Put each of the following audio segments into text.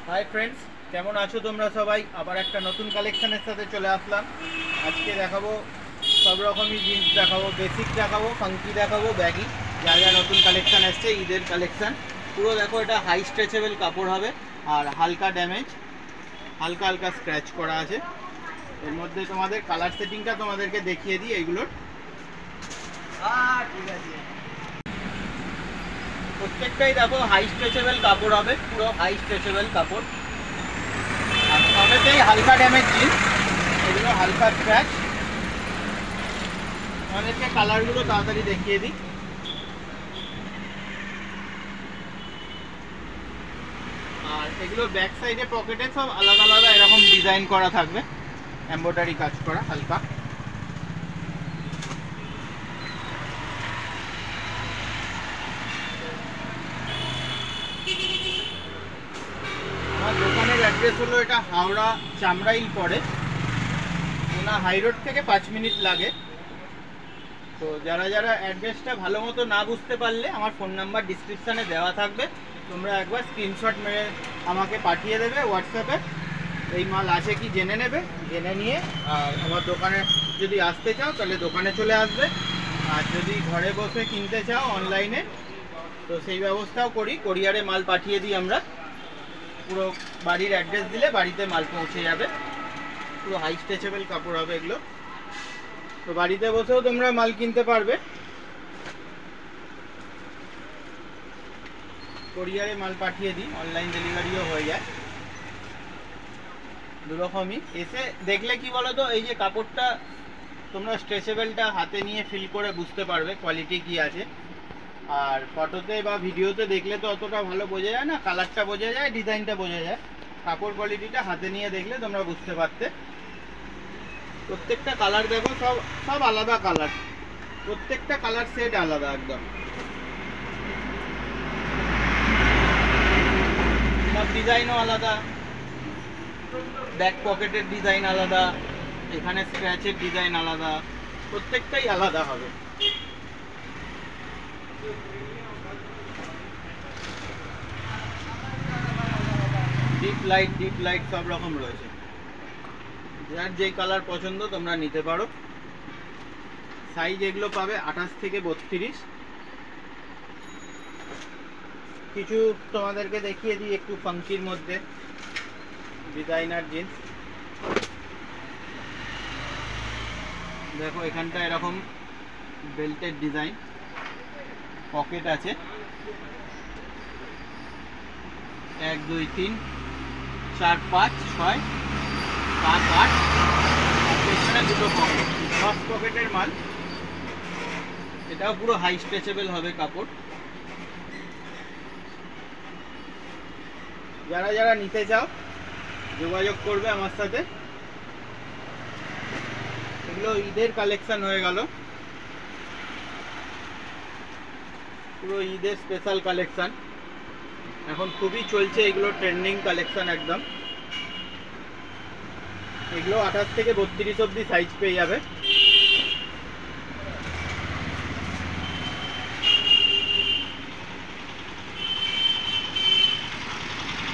Hi friends, কেমন আছো তোমরা সবাই? আবার একটা নতুন কালেকশনের সাথে চলে আসলাম। আজকে দেখাবো সব রকমই জিন্স দেখাবো, বেসিক দেখাবো, ফাঙ্কি দেখাবো, ব্যাগি, যা যা নতুন কালেকশান এসছে ঈদের কালেকশান। পুরো দেখো, এটা হাই স্ট্রেচেবল কাপড় হবে আর হালকা ড্যামেজ, হালকা হালকা স্ক্র্যাচ করা আছে। এর মধ্যে তোমাদের কালার সেটিংটা তোমাদেরকে দেখিয়ে দিই এইগুলোর। ঠিক আছে, প্রত্যেকটাই দেখো হাই স্ট্রেচেবল কাপড় হবে, পুরো হাই স্ট্রেচেবল কাপড়। আর সবেতেই হালকা ড্যামেজ জিন্স, এগুলো হালকা স্ক্র্যাচ। আমাদেরকে কালারগুলো তাড়াতাড়ি দেখিয়ে দিই। আর এগুলো ব্যাক সাইডে পকেটে সব আলাদা আলাদা এরকম ডিজাইন করা থাকবে, এমব্রয়ডারি কাজ করা হালকা। আমার দোকানের অ্যাড্রেস হলো, এটা হাওড়া চামড়াইল পড়ে, ওনা হাই রোড থেকে 5 মিনিট লাগে। তো যারা যারা অ্যাড্রেসটা ভালো মতো না বুঝতে পারলে আমার ফোন নাম্বার ডিসক্রিপশানে দেওয়া থাকবে, তোমরা একবার স্ক্রিনশট মেরে আমাকে পাঠিয়ে দেবে হোয়াটসঅ্যাপে। এই মাল আছে কি জেনে নেবে, জেনে নিয়ে আর আমার দোকানে যদি আসতে চাও তাহলে দোকানে চলে আসবে। আর যদি ঘরে বসে কিনতে চাও অনলাইনে, তো সেই ব্যবস্থাও করি, কোরিয়ারে মাল পাঠিয়ে দিই আমরা। পুরো বাড়ির অ্যাড্রেস দিলে বাড়িতে মাল পৌঁছে যাবে। পুরো হাই স্ট্রেচেবল কাপড় হবে এগুলো, তো বাড়িতে বসেও তোমরা মাল কিনতে পারবে। কোরিয়ারে মাল পাঠিয়ে দিই, অনলাইন ডেলিভারিও হয়ে যায়। দুরকমই এসে দেখলে কি বলো তো, এই যে কাপড়টা তোমরা স্ট্রেচেবলটা হাতে নিয়ে ফিল করে বুঝতে পারবে কোয়ালিটি কি আছে। আর ফটোতে বা ভিডিওতে দেখলে তো অতটা ভালো বোঝা যায় না, কালারটা বোঝা যায়, ডিজাইনটা বোঝা যায়। কাপড় কোয়ালিটিটা হাতে নিয়ে দেখলে তোমরা বুঝতে পারতে। প্রত্যেকটা কালার দেখো, সব সব আলাদা কালার, প্রত্যেকটা কালার সেট আলাদা একদম। সব ডিজাইনও আলাদা, ব্যাক পকেটের ডিজাইন আলাদা, এখানে স্ক্র্যাচের ডিজাইন আলাদা, প্রত্যেকটাই আলাদা হবে। ডিপ লাইট সব রকম রয়েছে, যার যেই কালার পছন্দ তোমরা নিতে পারো। সাইজ এগুলো পাবে 28 থেকে 32। কিছু তোমাদেরকে দেখিয়ে দিই একটু ফাঙ্কির মধ্যে, ডিজাইনার জিন্স। দেখো এখানটা এরকম বেল্টের ডিজাইন, পকেট আছে 1 2 3 4 5 6 7 8, এখানে দুটো পকেট, 10 পকেটের মাল। এটাও পুরো হাই স্ট্রেচেবল হবে কাপড়। যারা যারা নিতে চাও যোগাযোগ করবে আমার সাথে। এগুলো ঈদের কালেকশন হয়ে গেল, পুরো ঈদের স্পেশাল কালেকশন। এখন খুবই চলছে এগুলো, ট্রেন্ডিং কালেকশন একদম। এগুলো 28 থেকে 32 অবধি সাইজ পেয়ে যাবে।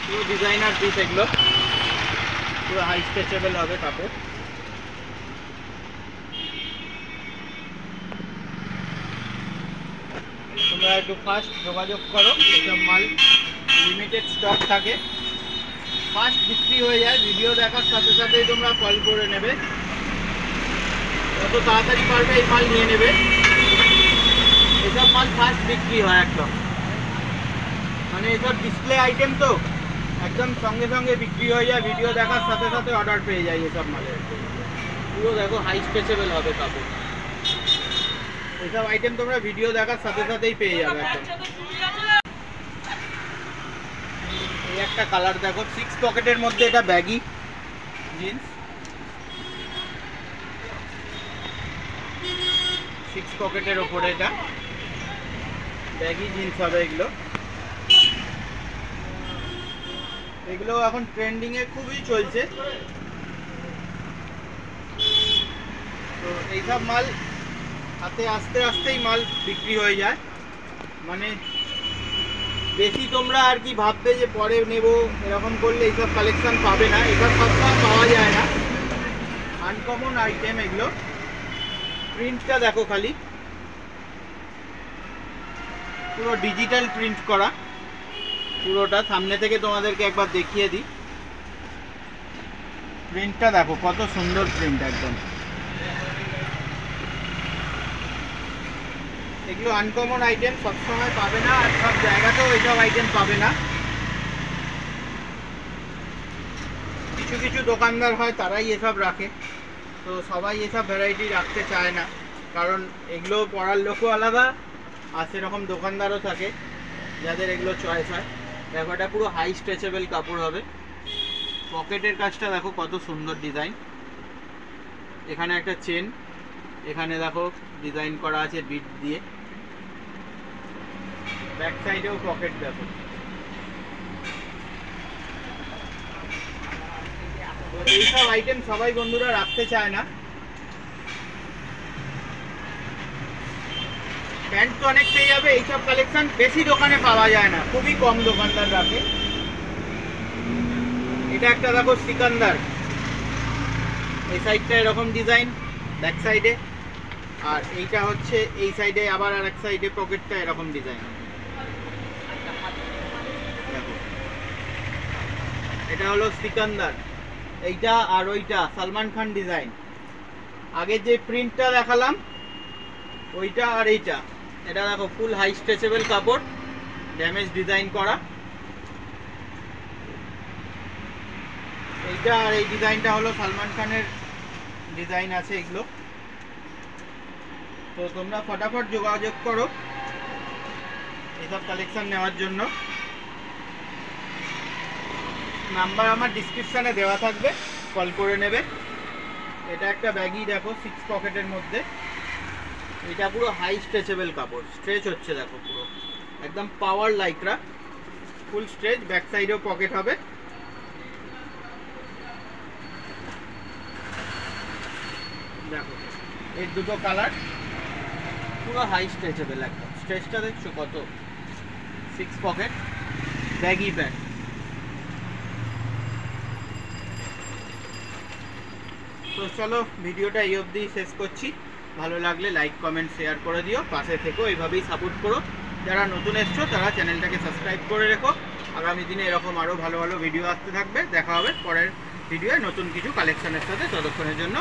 পুরো ডিজাইনার পিস এগুলো, পুরো হাই স্ট্রেচেবল হবে কাপড়। তোমরা একটু ফাস্ট যোগাযোগ করো, এসব মাল লিমিটেড স্টক থাকে, ফাস্ট বিক্রি হয়ে যায়। ভিডিও দেখার সাথে সাথেই তোমরা কল করে নেবে, যত তাড়াতাড়ি পারবে এই মাল নিয়ে নেবে। এসব মাল ফাস্ট বিক্রি হয় একদম, মানে এসব ডিসপ্লে আইটেম তো একদম সঙ্গে সঙ্গে বিক্রি হয়ে যায়, ভিডিও দেখার সাথে সাথে অর্ডার পেয়ে যায় এসব মালের। পুরো দেখো হাই স্ট্রেচেবল হবে কাপড়, এসব আইটেম তোমরা ভিডিও দেখার সাথে সাথেই পেয়ে যাবে একদম। এই একটা কালার দেখো, 6 পকেটের মধ্যে, এটা ব্যাগি জিন্স, 6 পকেটের ওপরে এটা ব্যাগি জিন্স হবে। এগুলো এখন ট্রেন্ডিং এ খুবই চলছে। তো এইসব মাল হাতে আস্তে আস্তেই মাল বিক্রি হয়ে যায়, মানে বেশি তোমরা আর কি ভাববে যে পরে নেব, এরকম করলে এইসব কালেকশন পাবে না, এসব সবসময় পাওয়া যায় না, আনকমন আইটেম এগুলো। প্রিন্টটা দেখো খালি, পুরো ডিজিটাল প্রিন্ট করা পুরোটা। সামনে থেকে তোমাদেরকে একবার দেখিয়ে দিই, প্রিন্টটা দেখো কত সুন্দর প্রিন্ট একদম। এগুলো আনকমন আইটেম, সবসময় পাবে না, আর সব জায়গাতেও এইসব আইটেম পাবে না। কিছু কিছু দোকানদার হয় তারাই এসব রাখে, তো সবাই এসব ভ্যারাইটি রাখতে চায় না, কারণ এগুলো পড়ার লোকও আলাদা, আর সেরকম দোকানদারও থাকে যাদের এগুলো চয়েস হয়। দেখো এটা পুরো হাই স্ট্রেচেবল কাপড় হবে। পকেটের কাজটা দেখো কত সুন্দর ডিজাইন, এখানে একটা চেন, এখানে দেখো ডিজাইন করা আছে বিট দিয়ে, ব্যাক সাইডেও পকেট দেখো। তো এইসব আইটেম সবাই বন্ধুরা রাখতে চায় না। প্যান্ট তো অনেক পেয়ে যাবে, এইসব কালেকশন বেশি দোকানে পাওয়া যায় না, খুবই কম দোকানদার রাখে। এটা একটা দেখো সিকান্দার, এই সাইডটা এরকম ডিজাইন ব্যাক সাইডে, আর এইটা হচ্ছে এই সাইডে আবার আর এক সাইডে পকেটটা এরকম ডিজাইন। দেখো এটা হলো সিকান্দার, এইটা আর ওইটা সালমান খান ডিজাইন। আগে যে প্রিন্টটা দেখালাম ওইটা আর এইটা, এটা দেখো ফুল হাই স্ট্রেচেবল কাপড়, ড্যামেজ ডিজাইন করা। এইটা আর এই ডিজাইনটা হলো সালমান খানের ডিজাইন আছে এগুলো। তো তোমরা ফটাফট যোগাযোগ করো এইসব কালেকশন নেওয়ার জন্য। নাম্বার আমার ডিসক্রিপশানে দেওয়া থাকবে, কল করে নেবে। এটা একটা ব্যাগই দেখো 6 পকেটের মধ্যে, এটা পুরো হাই স্ট্রেচেবল কাপড়, স্ট্রেচ হচ্ছে দেখো পুরো একদম পাওয়ার লাইকরা, ফুল স্ট্রেচ, ব্যাক সাইডেও পকেট হবে। দেখো এর দুটো কালার, পুরো হাই স্ট্রেচেবল একদম। স্ট্রেচটা দেখছো কত, 6 পকেট ব্যাগি প্যান্ট। তো চলো ভিডিওটা এই অবধি শেষ করছি। ভালো লাগলে লাইক কমেন্ট শেয়ার করে দিও, পাশে থেকো, এইভাবেই সাপোর্ট করো। যারা নতুন এসছো তারা চ্যানেলটাকে সাবস্ক্রাইব করে রেখো। আগামী দিনে এরকম আরও ভালো ভালো ভিডিও আসতে থাকবে। দেখা হবে পরের ভিডিওয় নতুন কিছু কালেকশনের সাথে, ততক্ষণের জন্য